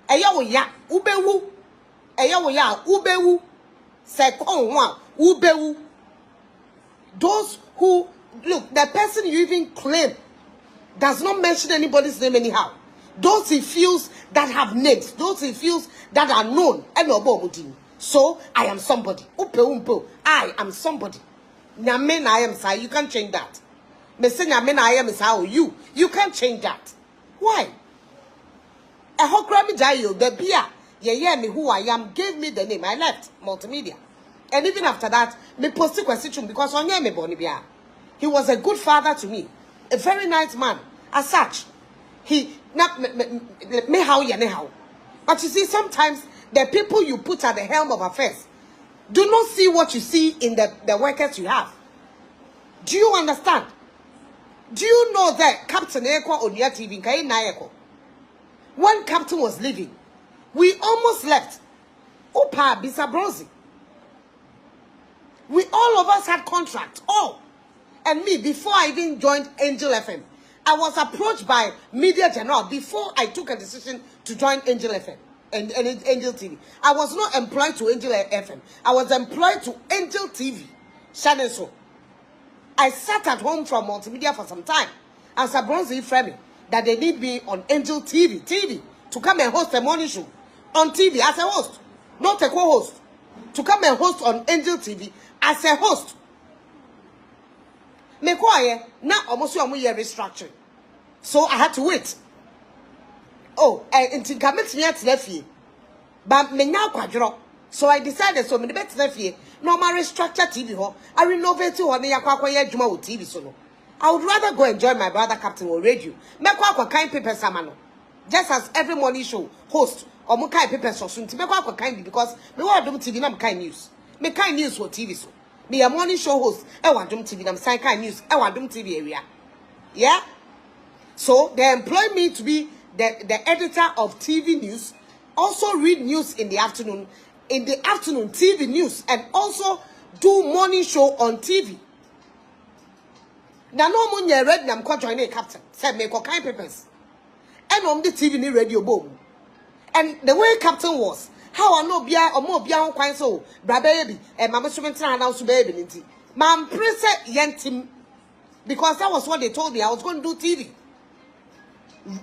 Eya wo ya ubewu. Eya wo ya ubewu. Second one ubewu. Those who look, the person you even claim does not mention anybody's name anyhow. Those he feels that have names, those he feels that are known. So I am somebody. I am somebody. Nyamen I am say you can't change that. Me say nyamen I am is how you can't change that. Why? A hokrami jayo the beer ye me who I am gave me the name. I left multimedia. And even after that, me posted question because on me bonibia. He was a good father to me. A very nice man. As such, he not me how ya how. But you see, sometimes the people you put at the helm of affairs do not see what you see in the workers you have. Do you understand? Do you know that Captain Eko on your TV when Captain was leaving, we almost left. Opa Exp0ses. We all of us had contracts. All. And me, before I even joined Angel FM, I was approached by Media General before I took a decision to join Angel FM and Angel TV. I was not employed to Angel FM. I was employed to Angel TV. Shannon so. I sat at home from multimedia for some time. And Exp0ses framed me that they need me on Angel TV to come and host a morning show on TV as a host, not a co-host. To come and host on Angel TV as a host. Me quiet now almost your year restructuring. So I had to wait. Oh, until commit me at the but me now quadro. So I decided so many better the no my restructure TV ho. I renovate to one yakwa juma with TV solo. I would rather go and join my brother Captain or radio. Me kwa kind paper samano. Just as every morning show host or mo kind paper so soon to me kwa kind because me wa dum TV na kind news. Me kind news for TV so. Me a morning show host. I want them TV. I'm saying kind news. I want them TV area. Yeah. So they employ me to be the editor of TV news. Also read news in the afternoon. In the afternoon, TV news, and also do morning show on TV. Now no one read them called join a captain. Said me kind papers. And on the TV ni radio boom. And the way captain was. How I know bia or more bia on quite so, bra baby, and Mama Sumentina announced baby. Mam preset yentim because that was what they told me. I was going to do TV.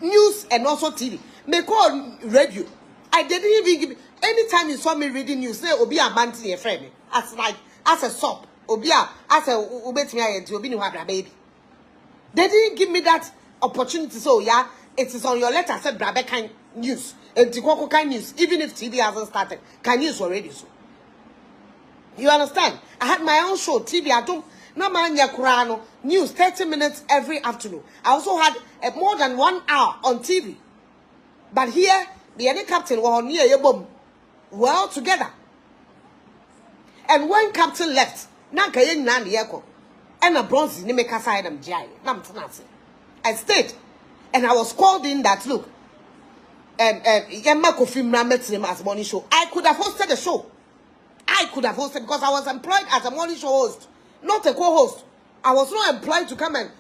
News and also TV. Me call radio. I didn't even give anytime you saw me reading news, say Obi a man to your friend. As a soap. Obia as a ubetimi to Obi no bra baby. They didn't give me that opportunity. So yeah, it is on your letter said bra kind news. And Tikoko kind news, even if TV hasn't started, can news already so. You understand? I had my own show, TV. I don't no man yakurano news 30 minutes every afternoon. I also had more than 1 hour on TV. But here, the any captain were on near your bomb. Well together. And when captain left, Nanka yen nan yeko, and a bronze in the side of Jai. I stayed, and I was called in that look. Yemma Kofi Mramet's name as morning show. I could have hosted the show. I could have hosted because I was employed as a morning show host, not a co-host. I was not employed to come and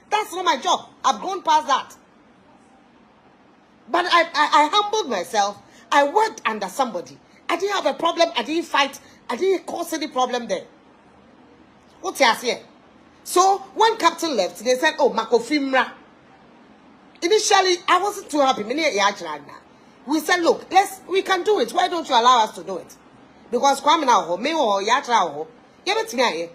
that's not my job. I've gone past that. But I humbled myself. I worked under somebody. I didn't have a problem. I didn't fight. I didn't cause any problem there. What's here? So when captain left, they said, "Oh, Makofimra." Initially, I wasn't too happy. We said, "Look, we can do it. Why don't you allow us to do it?" Because Kwame now, me or Yatra, give it to me.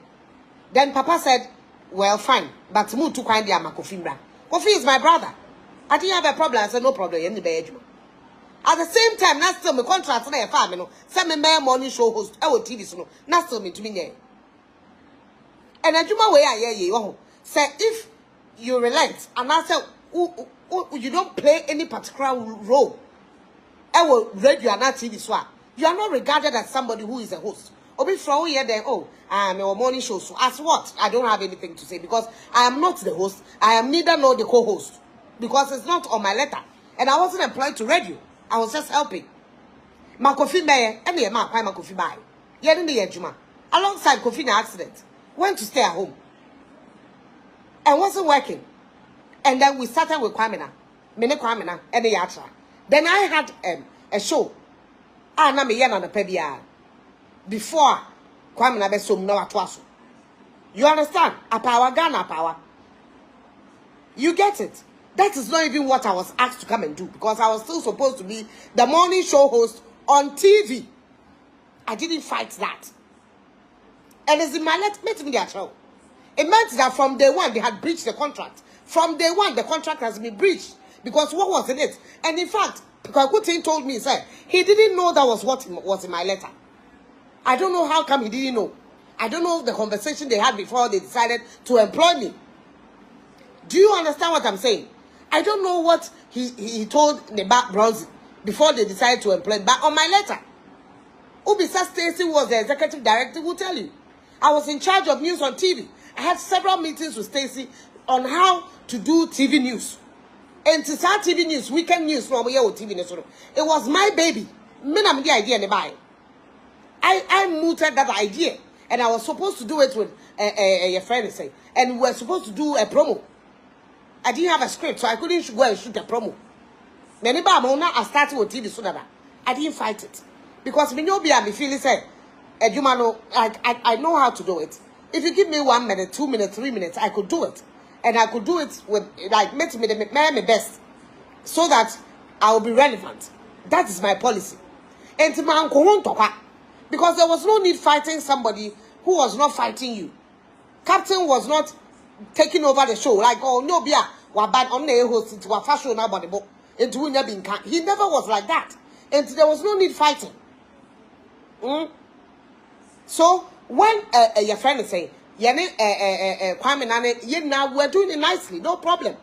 Then Papa said, "Well, fine, but move to Kwame Makofimra. Kofi is my brother. I didn't have a problem." I said, "No problem. In the bedroom." At the same time, that's still my contract for a family. Send me morning show host. I will TV so. That's still me to me. And I do my way. I hear say if you relent and I say you don't play any particular role, I will read you are not TV so. You are not regarded as somebody who is a host. Or be from here then, oh, I am a morning show. So as what? I don't have anything to say because I am not the host. I am neither nor the co-host. Because it's not on my letter. And I wasn't employed to radio. I was just helping. Makofi Maye, and the man, Makofi Baye. Yen in the Ejuma. Alongside Kofi in accident. Went to stay at home. And wasn't working. And then we started with Kwamina. Mene Kwamina, and the Yatra. Then I had a show. Na me yen on the pebia. Before Kwamina be so no atwaso. You understand? A power, Ghana power. You get it? That is not even what I was asked to come and do, because I was still supposed to be the morning show host on TV. I didn't fight that. And it's in my let me their show. It meant that from day one they had breached the contract. From day one the contract has been breached, because what was in it? And in fact, Okutin told me, sir, he didn't know that was what was in my letter. I don't know how come he didn't know. I don't know the conversation they had before they decided to employ me. Do you understand what I'm saying? I don't know what he told the back Bronze before they decided to employ. But on my letter, Ubisa Stacy was the executive director, will tell you. I was in charge of news on TV. I had several meetings with Stacy on how to do TV news. And to start TV news, weekend news from TV news. It was my baby. The idea I mooted that idea, and I was supposed to do it with a friend, say, and we were supposed to do a promo. I didn't have a script, so I couldn't go and shoot a promo. I started with TV so that I didn't fight it. Because me feeling say, I know how to do it. If you give me 1 minute, 2 minutes, 3 minutes, I could do it. And I could do it with, like, make my best. So that I will be relevant. That is my policy. And because there was no need fighting somebody who was not fighting you. Captain was not taking over the show. Like, oh, no, Bia, bad on the host to a fashion about the book. He never was like that. And there was no need fighting. So, when your friend is saying, now we're doing it nicely, no problem.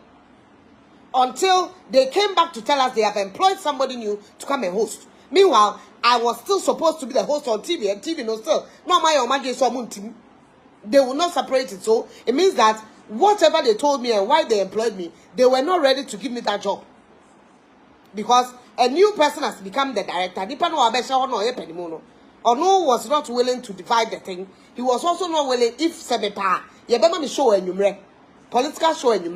Until they came back to tell us they have employed somebody new to come and host. Meanwhile, I was still supposed to be the host on TV, and TV no still. No, they will not separate it. So it means that whatever they told me and why they employed me, they were not ready to give me that job. Because a new person has become the director. Ono was not willing to divide the thing. He was also not willing if Sebepa, Yabama show and political show and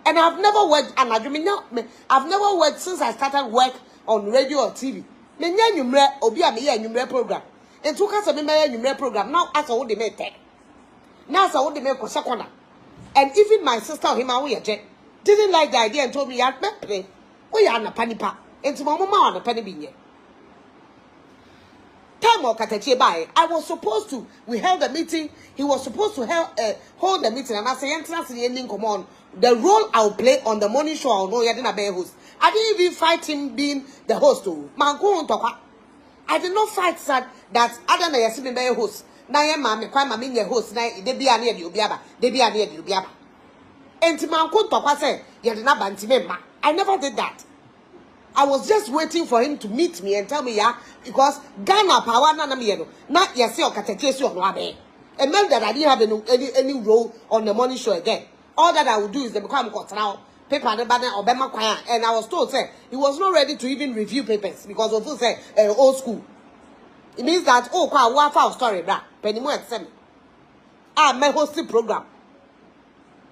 and I've never worked, and I've never worked since I started work on radio or TV. Program. And took us a number program. Now as I would make tech. Now as I would make Kosakona. And even my sister didn't like the idea and told me, "Play. We are na panipa." And to my mama on a penny being. Time Okatakyie by. I was supposed to. We held a meeting. He was supposed to hold the meeting, and I said, "Come on." The role I'll play on the morning show, I'll know you're not a host. I didn't even fight him being the host. I did not fight that other than Yasin be a host. Now, mammy, your host, they be near you, they be near you, and to my Kuntoka say, you did not bantimema. I never did that. I was just waiting for him to meet me and tell me, yeah, because Ghana power, not Yasi or Okatakyie or Wabe. It meant that I didn't have any role on the morning show again. All that I would do is they become now paper and I was told say he was not ready to even review papers because of say old school. It means that what story bra penny more send my hosting program.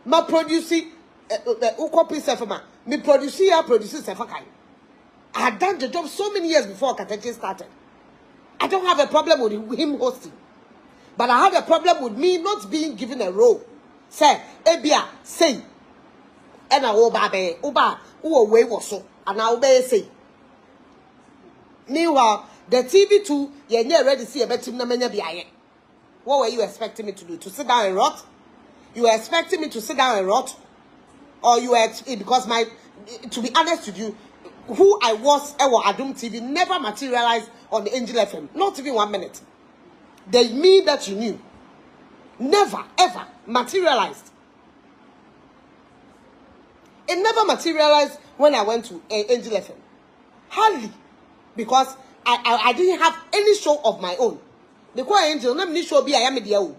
My producing copy self me produces self. I had done the job so many years before Okatakyie started. I don't have a problem with him hosting. But I have a problem with me not being given a role. Say, Ebia, say, and I will babe, Uba, who away was so, and I'll be say. Meanwhile, the TV2, you're near ready to see a better namanya be. What were you expecting me to do? To sit down and rot? You were expecting me to sit down and rot? Or you were, because to be honest with you, who I was, Adum TV, never materialized on the Angel FM. Not even 1 minute. The me that you knew never ever materialized. It never materialized when I went to Angel FM. Hardly. Because I didn't have any show of my own. The call Angel, let me show be I am a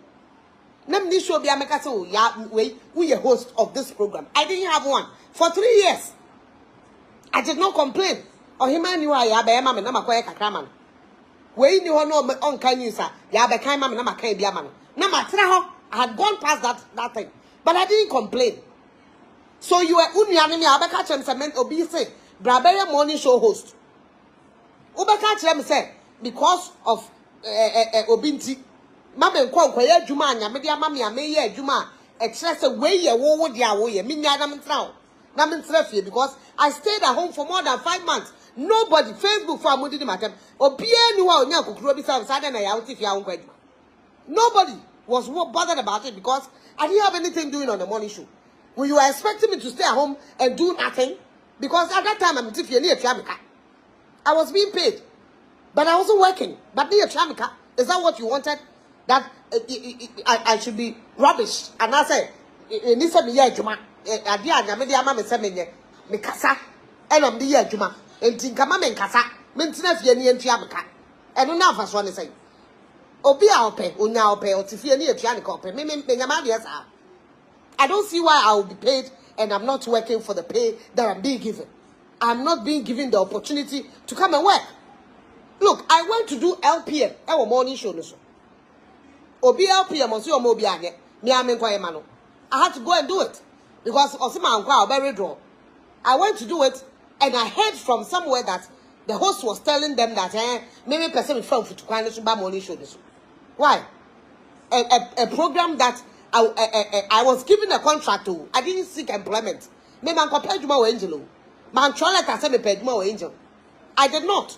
let me show be a mekaso ya we a host of this program. I didn't have one for 3 years. I did not complain. Or him and you are ya be mama na makoye kakraman. We knew no on can you sir. Ya be kind mama na makai biaman. I had gone past that thing. But I didn't complain. So you were unyani abeka chem se men obi say Brabere morning show host. Ubeka chem say because of obinti. Mama nkwa nkwa ya adwuma anya me dia mama ya me ye adwuma e kire se we ye wo dia wo ye me nya na mentra na mentra fie because I stayed at home for more than 5 months. Nobody Facebook for amudi di matem obi eni wa onya kokoro bi say na ya uti fie nkwa adwuma. Nobody was bothered about it because I didn't have anything doing on the morning show. When you were expecting me to stay at home and do nothing, because at that time I'm if you're near Chamika. I was being paid, but I wasn't working. But near Chamika, is that what you wanted? That I should be rubbish? And I said, "Nisa mi ye juma, adia anya me dia mama se me nye me kasa, ena me ye juma, enti nkama me kasa, me ntina fie ni entua meka." Eno na afa so ne say, "Obi a ope, onya ope, otifie ni etua ne ka ope, me nyama de sa." I don't see why I will be paid and I'm not working for the pay that I'm being given. I'm not being given the opportunity to come and work. Look, I went to do LPM, our morning show. Obi LPM, Obi Anye, I had to go and do it because Osima very draw. I went to do it and I heard from somewhere that the host was telling them that maybe person from to morning show. Why? A program that I was given a contract to. I didn't seek employment. Me man compared to angel. Man try letter say me paid my angel. I did not.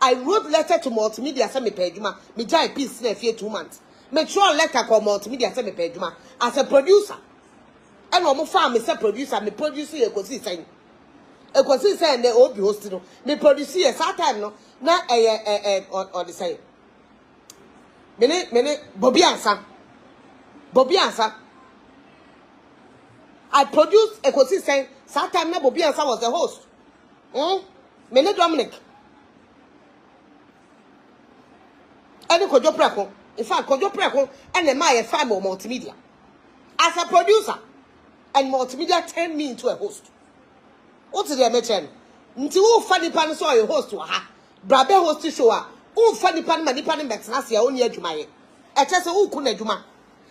I wrote letter to multimedia say me paid ma. Me jai peace na few 2 months. Me try letter call multimedia say me paid ma as a producer. And no mo farm me say producer me produce Exp0ses saying. Exp0ses saying the obi host no. Me produce that time no. Na or the say. Mene Bobby answer. Bobby answer. I produced Exp0ses saying that time na Bobby answer was the host. Mene Dominic. Any Kojo Preko. In fact, Kojo Preko and the my family multimedia. As a producer, and multimedia turned me into a host. What's the mention? Until who funny pan saw a host to her. Brabe host to show her. Who funny pan manipani max nasia only a jumaye. A chess who couldn't juma.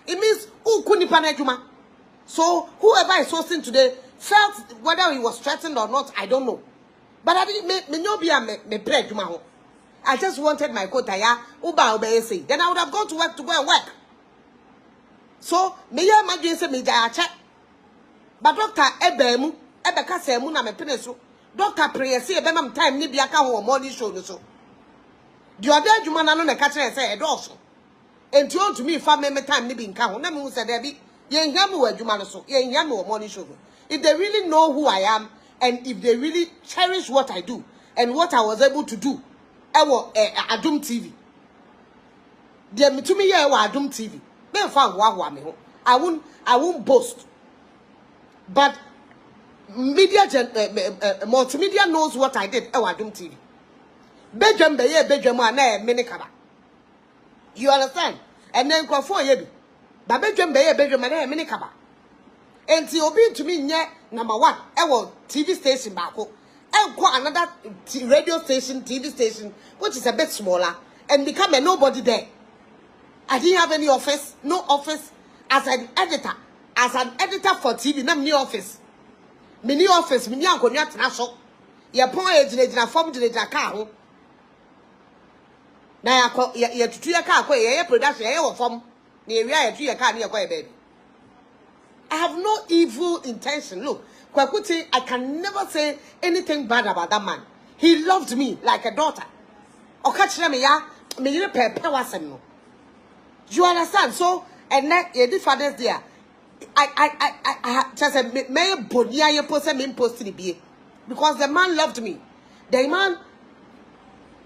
It means who couldn't pan a juma. So whoever is hosting today felt whether he was threatened or not, I don't know. But I didn't me no be a me play juma. I just wanted my quota ya uba obey. Then I would have gone to work and work. So me ya imagine say me ja check. But Doctor Ebemu, Ebeka say mu na me peneso. Doctor pray say ebema time ni bia ka ho morning show no so. The other adwuma na no na ka kire say e doso. Enti on to me fa me time ni bi nka ho na me hu say there be ye hia me wa adwuma no so. Ye hia me morning show. If they really know who I am and if they really cherish what I do and what I was able to do, Adum TV. They me to me here Adum TV. Me fa wa me ho. I won't boast. But media multimedia knows what I did. Adum TV. Bedroom be bedroom na mini kaba. You understand? And then go for ye. But bedroom be bedroom na mini kaba. And ti obi to me nye number 1. TV station bako. Another radio station, TV station, which is a bit smaller, and become a nobody there. I didn't have any office, no office. As an editor for TV, no new office. Mini office, mini uncle, not national. Your point is a form to the car. Now, you're to your car, your production, your form, near your car, near baby. I have no evil intention. Look. I can never say anything bad about that man. He loved me like a daughter. Okatakyie me ya me pepe wasem no. You understand? So and the fathers there. I just said me bonia ye post me post the be because the man loved me. The man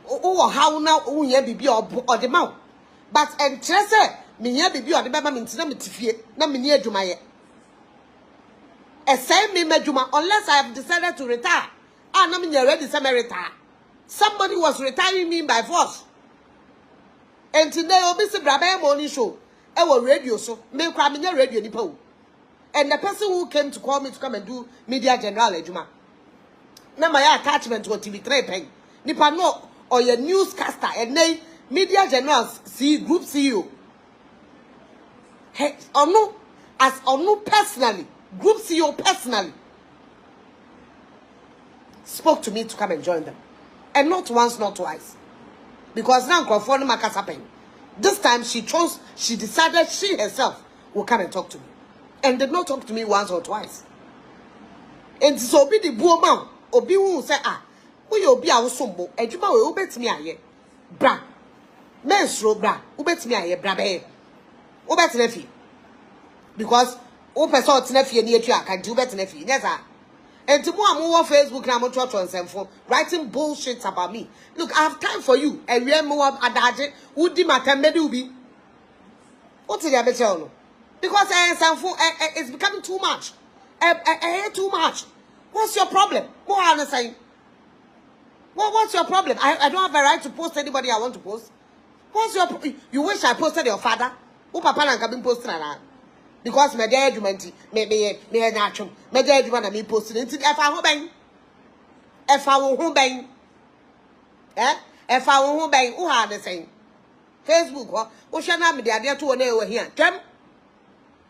how now unye bibi or the man. But and just me ye bibi or the baba me ntina me tifie na me ni adwuma ye. Unless I have decided to retire. I'm not ready to retire. Somebody was retiring me by force. And today, Obisi Brabe morning show. I was radio so. Me cry me radio nipo. And the person who came to call me to come and do media general ejuma. Now my attachment to TV3 pen. Nipa no or your newscaster and name media general group CEO. Hey, or no, as or no personally. Group CEO personally, spoke to me to come and join them. And not once, not twice. Because now Crawford Makas happened. This time she decided she herself will come and talk to me. And did not talk to me once or twice. And so be the boom, Obi who say, we will be our sumbo, and you will bet me aye. Bra. Menstro bra, who bet me aye, brabe. Who bet nephew? Because open sort nephew near you, can do better nephew. Yes, sir. And tomorrow I'm on Facebook and I'm on Twitter and phone writing bullshit about me. Look, I have time for you. And we are more adage. Would the matter be? What's the other tell? Because it's becoming too much. Too much. What's your problem? What am I saying? What's your problem? I don't have a right to post anybody I want to post. What's your? You wish I posted your father? Who papa and cabin posted around? Because my dead humanity, me natural, my dead human and me posted into if I will bang, if I will bang, who are the same Facebook, what shall I be the idea to an hour here? Tem,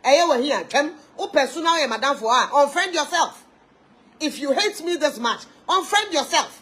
here, Tem, who personal, madame for unfriend yourself. If you hate me this much, unfriend yourself.